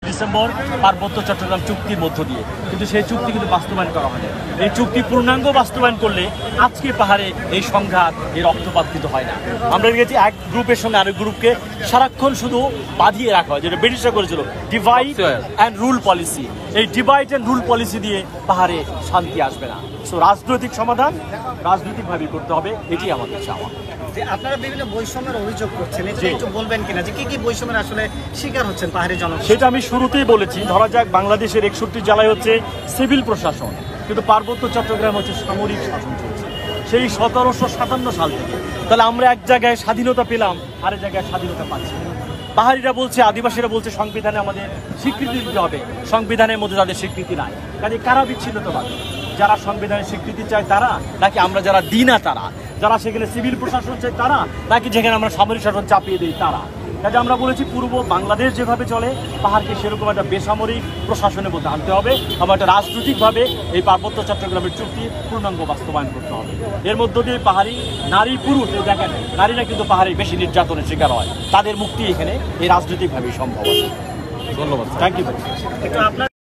December পার্বত্য চট্টগ্রাম চুক্তির মধ্য দিয়ে, কিন্তু সেই চুক্তি কিন্তু বাস্তবায়ন করা হয়নি। এই চুক্তি পূর্ণাঙ্গ বাস্তবায়ন করলে আজকে পাহাড়ে এই সংঘাত, এই রক্তপাত কিন্তু হয় না। আমরা দেখেছি এক গ্রুপের সঙ্গে আরেক গ্রুপকে সারাক্ষণ শুধু বাঁধিয়ে রাখা হয়, যেটা ব্রিটিশরা করেছিল ডিভাইড অ্যান্ড রুল পলিসি। এই ডিভাইড অ্যান্ড রুল পলিসি দিয়ে পাহাড়ে শান্তি আসবে না। সো রাজনৈতিক সমাধান রাজনৈতিকভাবেই করতে হবে, এটি আমাদের চাওয়া। আপনারা বিভিন্ন বৈষম্যের অভিযোগ করছেন, এটা একটু বলবেন কিনা যে কি কি বৈষম্যের আসলে শিকার হচ্ছেন পাহাড়ি জনগণ? সেটা আমি শুরুতেই বলেছি। ধরা যাক বাংলাদেশের 61 জেলায় হচ্ছে সিভিল প্রশাসন, কিন্তু পার্বত্য চট্টগ্রাম হচ্ছে সামরিক শাসন চলছে সেই 1757 সাল থেকে। তাহলে আমরা এক জায়গায় স্বাধীনতা পেলাম, আরেক জায়গায় স্বাধীনতা পাচ্ছি না। পাহাড়িরা বলছে, আদিবাসীরা বলছে সংবিধানে আমাদের স্বীকৃতি দিতে হবে, সংবিধানের মধ্যে তাদের স্বীকৃতি নাই। কাজে কারা বিচ্ছিন্নতাবাদী? যারা সংবিধানের স্বীকৃতি চায় তারা, নাকি আমরা যারা দিই না তারা? যারা সেখানে সিভিল প্রশাসন চায় তারা, নাকি যেখানে আমরা সামরিক শাসন চাপিয়ে দিই তারা? কাজে আমরা বলেছি পূর্ব বাংলাদেশ যেভাবে চলে, পাহাড়কে সেরকম একটা বেসামরিক প্রশাসনের মধ্যে আনতে হবে। আবার একটা রাজনৈতিকভাবে এই পার্বত্য চট্টগ্রামের চুক্তি পূর্ণাঙ্গ বাস্তবায়ন করতে হবে। এর মধ্য দিয়ে পাহাড়ি নারী পুরুষ, দেখেন নারীরা কিন্তু পাহাড়ে বেশি নির্যাতনের শিকার হয়, তাদের মুক্তি এখানে এই রাজনৈতিকভাবেই সম্ভব। ধন্যবাদ, থ্যাংক ইউ। একটু আপনার